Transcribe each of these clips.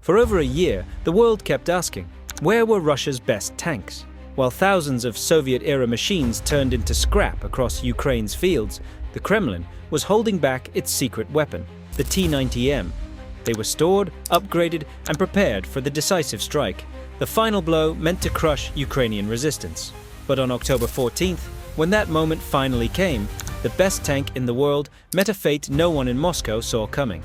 For over a year, the world kept asking, where were Russia's best tanks? While thousands of Soviet-era machines turned into scrap across Ukraine's fields, the Kremlin was holding back its secret weapon, the T-90M. They were stored, upgraded, and prepared for the decisive strike, the final blow meant to crush Ukrainian resistance. But on October 14th, when that moment finally came, the best tank in the world met a fate no one in Moscow saw coming.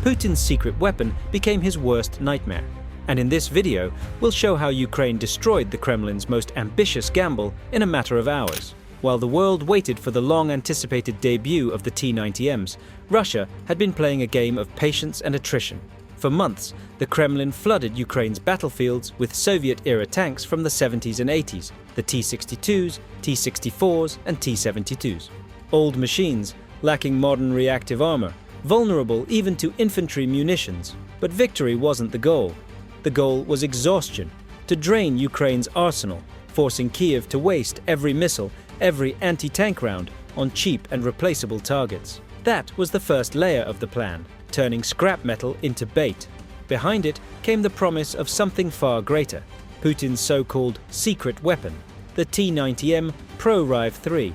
Putin's secret weapon became his worst nightmare. And in this video, we'll show how Ukraine destroyed the Kremlin's most ambitious gamble in a matter of hours. While the world waited for the long-anticipated debut of the T-90Ms, Russia had been playing a game of patience and attrition. For months, the Kremlin flooded Ukraine's battlefields with Soviet-era tanks from the 70s and 80s, the T-62s, T-64s, and T-72s. Old machines, lacking modern reactive armor, vulnerable even to infantry munitions. But victory wasn't the goal. The goal was exhaustion, to drain Ukraine's arsenal, forcing Kiev to waste every missile, every anti-tank round on cheap and replaceable targets. That was the first layer of the plan, turning scrap metal into bait. Behind it came the promise of something far greater, Putin's so-called secret weapon, the T-90M ProRive 3,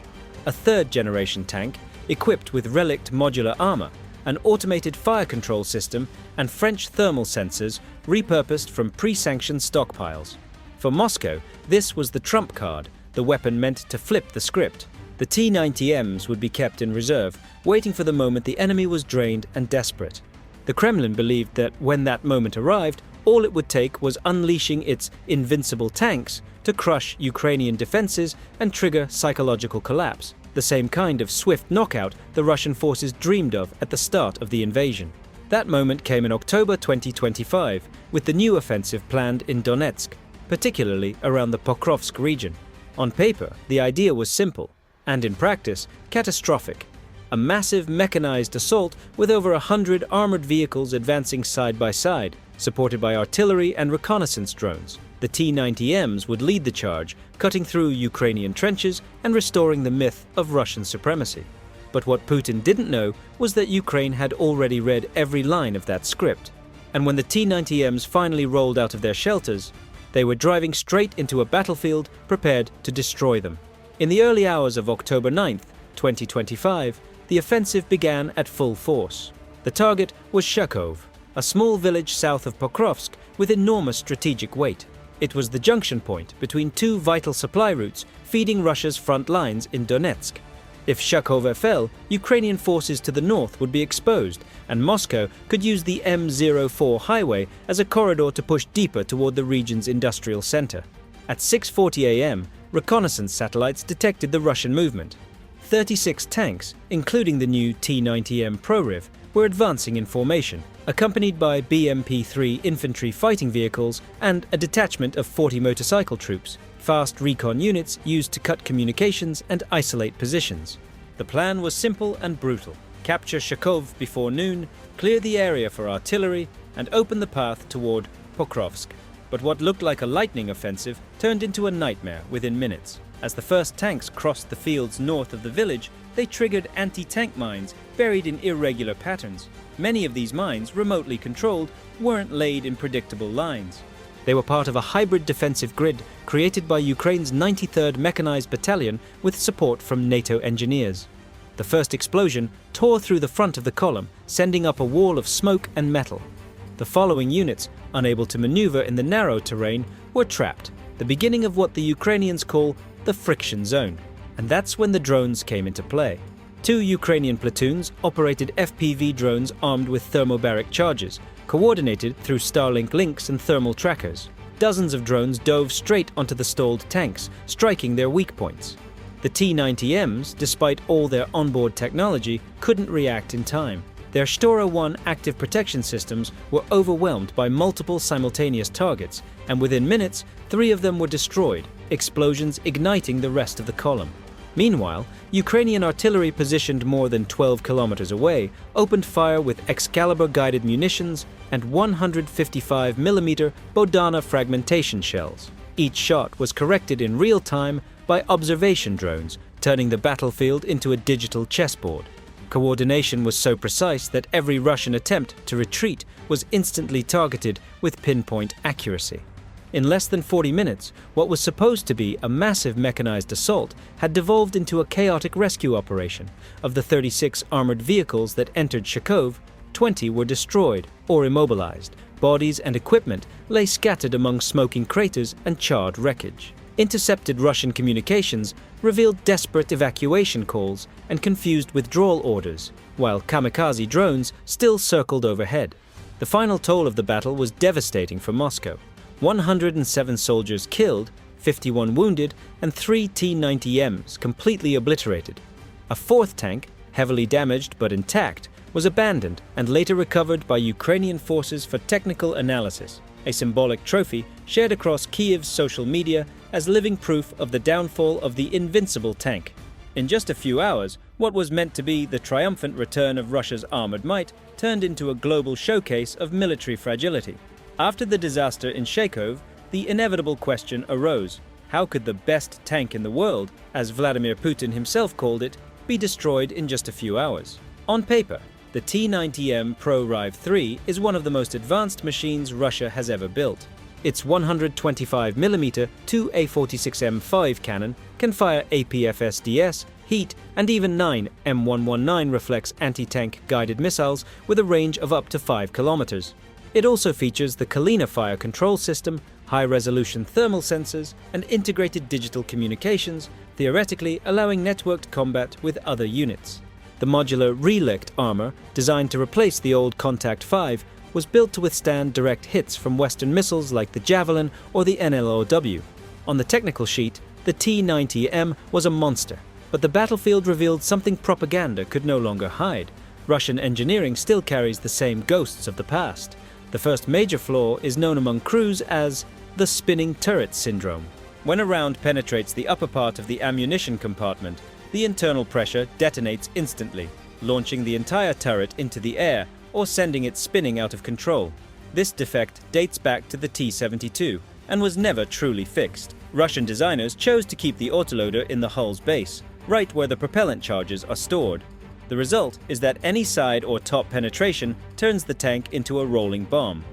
a third-generation tank equipped with relict modular armor, an automated fire control system, and French thermal sensors repurposed from pre-sanctioned stockpiles. For Moscow, this was the trump card, the weapon meant to flip the script. The T-90Ms would be kept in reserve, waiting for the moment the enemy was drained and desperate. The Kremlin believed that when that moment arrived, all it would take was unleashing its invincible tanks to crush Ukrainian defenses and trigger psychological collapse, the same kind of swift knockout the Russian forces dreamed of at the start of the invasion. That moment came in October 2025, with the new offensive planned in Donetsk, particularly around the Pokrovsk region. On paper, the idea was simple, and in practice, catastrophic. A massive mechanized assault with over 100 armored vehicles advancing side by side, supported by artillery and reconnaissance drones. The T-90Ms would lead the charge, cutting through Ukrainian trenches and restoring the myth of Russian supremacy. But what Putin didn't know was that Ukraine had already read every line of that script. And when the T-90Ms finally rolled out of their shelters, they were driving straight into a battlefield prepared to destroy them. In the early hours of October 9th, 2025, the offensive began at full force. The target was Shakov, a small village south of Pokrovsk with enormous strategic weight. It was the junction point between two vital supply routes feeding Russia's front lines in Donetsk. If Shakov fell, Ukrainian forces to the north would be exposed, and Moscow could use the M04 highway as a corridor to push deeper toward the region's industrial center. At 6:40 a.m., reconnaissance satellites detected the Russian movement. 36 tanks, including the new T-90M ProRiv, were advancing in formation, accompanied by BMP-3 infantry fighting vehicles and a detachment of 40 motorcycle troops, fast recon units used to cut communications and isolate positions. The plan was simple and brutal. Capture Shakov before noon, clear the area for artillery, and open the path toward Pokrovsk. But what looked like a lightning offensive turned into a nightmare within minutes. As the first tanks crossed the fields north of the village, they triggered anti-tank mines buried in irregular patterns. Many of these mines, remotely controlled, weren't laid in predictable lines. They were part of a hybrid defensive grid created by Ukraine's 93rd Mechanized Battalion with support from NATO engineers. The first explosion tore through the front of the column, sending up a wall of smoke and metal. The following units, unable to maneuver in the narrow terrain, were trapped, the beginning of what the Ukrainians call the friction zone. And that's when the drones came into play. 2 Ukrainian platoons operated FPV drones armed with thermobaric charges, coordinated through Starlink links and thermal trackers. Dozens of drones dove straight onto the stalled tanks, striking their weak points. The T-90Ms, despite all their onboard technology, couldn't react in time. Their Stora-1 active protection systems were overwhelmed by multiple simultaneous targets, and within minutes, 3 of them were destroyed, explosions igniting the rest of the column. Meanwhile, Ukrainian artillery positioned more than 12 kilometers away opened fire with Excalibur-guided munitions and 155mm Bodana fragmentation shells. Each shot was corrected in real time by observation drones, turning the battlefield into a digital chessboard. Coordination was so precise that every Russian attempt to retreat was instantly targeted with pinpoint accuracy. In less than 40 minutes, what was supposed to be a massive mechanized assault had devolved into a chaotic rescue operation. Of the 36 armored vehicles that entered Shekov, 20 were destroyed or immobilized. Bodies and equipment lay scattered among smoking craters and charred wreckage. Intercepted Russian communications revealed desperate evacuation calls and confused withdrawal orders, while kamikaze drones still circled overhead. The final toll of the battle was devastating for Moscow. 107 soldiers killed, 51 wounded, and 3 T-90Ms completely obliterated. A fourth tank, heavily damaged but intact, was abandoned and later recovered by Ukrainian forces for technical analysis, a symbolic trophy shared across Kiev's social media as living proof of the downfall of the invincible tank. In just a few hours, what was meant to be the triumphant return of Russia's armored might turned into a global showcase of military fragility. After the disaster in Shekov, the inevitable question arose: how could the best tank in the world, as Vladimir Putin himself called it, be destroyed in just a few hours? On paper, the T-90M Pro Rive 3 is one of the most advanced machines Russia has ever built. Its 125mm 2A46M5 cannon can fire APF-SDS, heat, and even 9 M119 reflex anti-tank guided missiles with a range of up to 5 kilometers. It also features the Kalina fire control system, high-resolution thermal sensors, and integrated digital communications, theoretically allowing networked combat with other units. The modular Relict armor, designed to replace the old Contact 5, was built to withstand direct hits from Western missiles like the Javelin or the NLOW. On the technical sheet, the T-90M was a monster, but the battlefield revealed something propaganda could no longer hide. Russian engineering still carries the same ghosts of the past. The first major flaw is known among crews as the spinning turret syndrome. When a round penetrates the upper part of the ammunition compartment, the internal pressure detonates instantly, launching the entire turret into the air or sending it spinning out of control. This defect dates back to the T-72 and was never truly fixed. Russian designers chose to keep the autoloader in the hull's base, right where the propellant charges are stored. The result is that any side or top penetration turns the tank into a rolling bomb.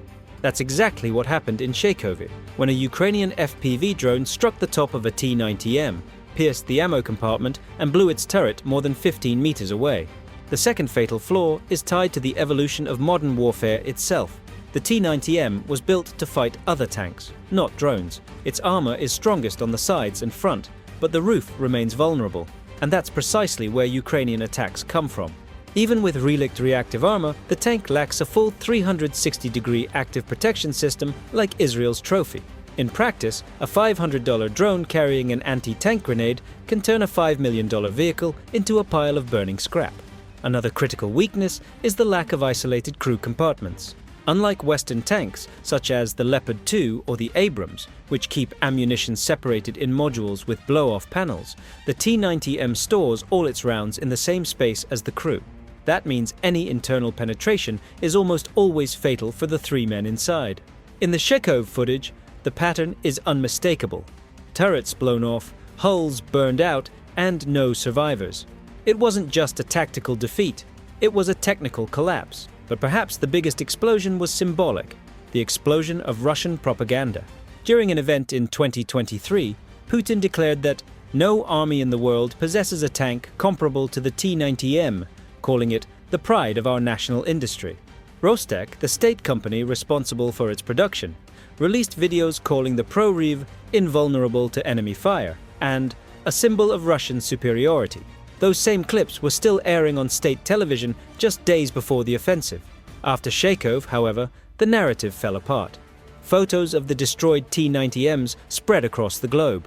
That's exactly what happened in Shekov, when a Ukrainian FPV drone struck the top of a T-90M, pierced the ammo compartment, and blew its turret more than 15 meters away. The second fatal flaw is tied to the evolution of modern warfare itself. The T-90M was built to fight other tanks, not drones. Its armor is strongest on the sides and front, but the roof remains vulnerable. And that's precisely where Ukrainian attacks come from. Even with Relict reactive armor, the tank lacks a full 360-degree active protection system like Israel's Trophy. In practice, a $500 drone carrying an anti-tank grenade can turn a $5 million vehicle into a pile of burning scrap. Another critical weakness is the lack of isolated crew compartments. Unlike Western tanks, such as the Leopard 2 or the Abrams, which keep ammunition separated in modules with blow-off panels, the T-90M stores all its rounds in the same space as the crew. That means any internal penetration is almost always fatal for the 3 men inside. In the Shekov footage, the pattern is unmistakable. Turrets blown off, hulls burned out, and no survivors. It wasn't just a tactical defeat, it was a technical collapse. But perhaps the biggest explosion was symbolic, the explosion of Russian propaganda. During an event in 2023, Putin declared that no army in the world possesses a tank comparable to the T-90M, calling it the pride of our national industry. Rostec, the state company responsible for its production, released videos calling the Pro Rive invulnerable to enemy fire and a symbol of Russian superiority. Those same clips were still airing on state television just days before the offensive. After Shekov, however, the narrative fell apart. Photos of the destroyed T-90Ms spread across the globe.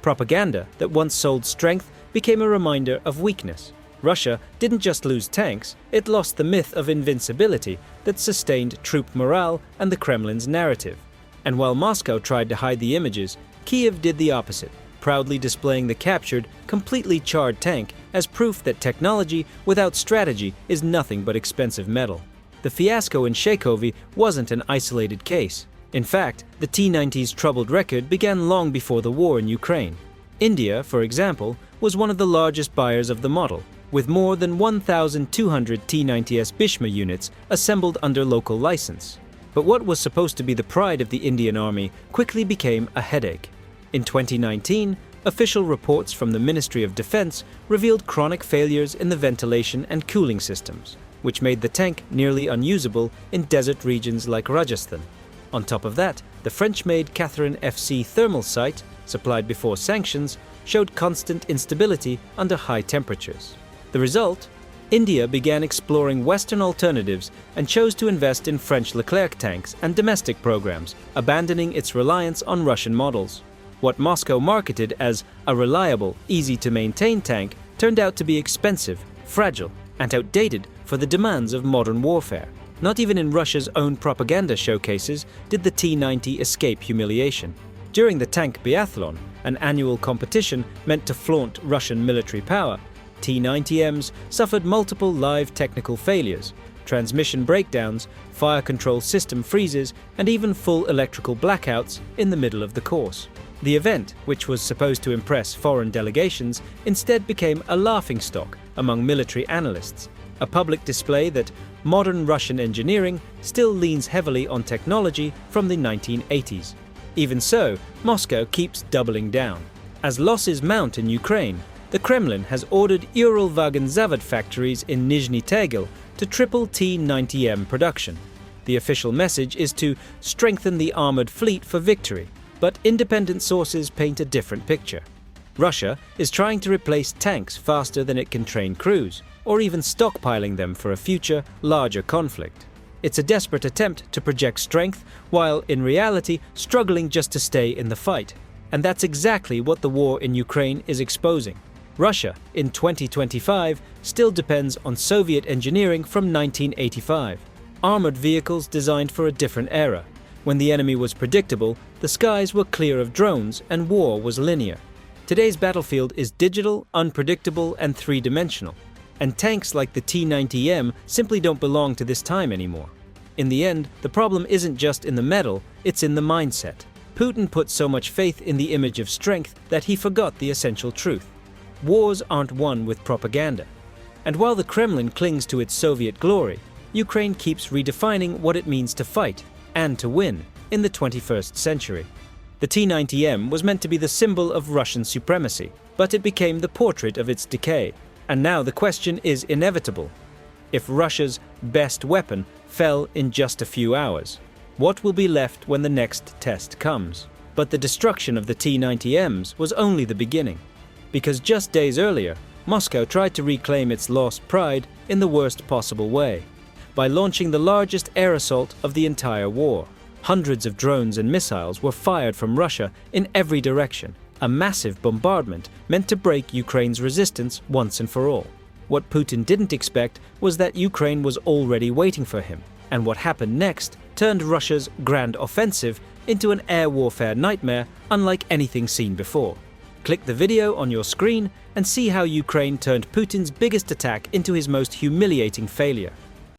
Propaganda that once sold strength became a reminder of weakness. Russia didn't just lose tanks, it lost the myth of invincibility that sustained troop morale and the Kremlin's narrative. And while Moscow tried to hide the images, Kiev did the opposite, proudly displaying the captured, completely charred tank as proof that technology without strategy is nothing but expensive metal. The fiasco in Shekov wasn't an isolated case. In fact, the T-90's troubled record began long before the war in Ukraine. India, for example, was one of the largest buyers of the model, with more than 1,200 T-90S Bhishma units assembled under local license. But what was supposed to be the pride of the Indian Army quickly became a headache. In 2019, official reports from the Ministry of Defense revealed chronic failures in the ventilation and cooling systems, which made the tank nearly unusable in desert regions like Rajasthan. On top of that, the French-made Catherine FC thermal sight, supplied before sanctions, showed constant instability under high temperatures. The result? India began exploring Western alternatives and chose to invest in French Leclerc tanks and domestic programs, abandoning its reliance on Russian models. What Moscow marketed as a reliable, easy-to-maintain tank turned out to be expensive, fragile, and outdated for the demands of modern warfare. Not even in Russia's own propaganda showcases did the T-90 escape humiliation. During the tank biathlon, an annual competition meant to flaunt Russian military power, T-90Ms suffered multiple live technical failures, transmission breakdowns, fire control system freezes, and even full electrical blackouts in the middle of the course. The event, which was supposed to impress foreign delegations, instead became a laughingstock among military analysts, a public display that modern Russian engineering still leans heavily on technology from the 1980s. Even so, Moscow keeps doubling down. As losses mount in Ukraine, the Kremlin has ordered Uralvagon Zavod factories in Nizhny Tagil to triple T-90M production. The official message is to strengthen the armored fleet for victory, but independent sources paint a different picture. Russia is trying to replace tanks faster than it can train crews, or even stockpiling them for a future, larger conflict. It's a desperate attempt to project strength while, in reality, struggling just to stay in the fight. And that's exactly what the war in Ukraine is exposing. Russia, in 2025, still depends on Soviet engineering from 1985. Armored vehicles designed for a different era. When the enemy was predictable, the skies were clear of drones and war was linear. Today's battlefield is digital, unpredictable, and three-dimensional. And tanks like the T-90M simply don't belong to this time anymore. In the end, the problem isn't just in the metal, it's in the mindset. Putin put so much faith in the image of strength that he forgot the essential truth. Wars aren't won with propaganda. And while the Kremlin clings to its Soviet glory, Ukraine keeps redefining what it means to fight and to win in the 21st century. The T-90M was meant to be the symbol of Russian supremacy, but it became the portrait of its decay. And now the question is inevitable. If Russia's best weapon fell in just a few hours, what will be left when the next test comes? But the destruction of the T-90Ms was only the beginning. Because just days earlier, Moscow tried to reclaim its lost pride in the worst possible way, by launching the largest air assault of the entire war. Hundreds of drones and missiles were fired from Russia in every direction, a massive bombardment meant to break Ukraine's resistance once and for all. What Putin didn't expect was that Ukraine was already waiting for him, and what happened next turned Russia's grand offensive into an air warfare nightmare unlike anything seen before. Click the video on your screen and see how Ukraine turned Putin's biggest attack into his most humiliating failure.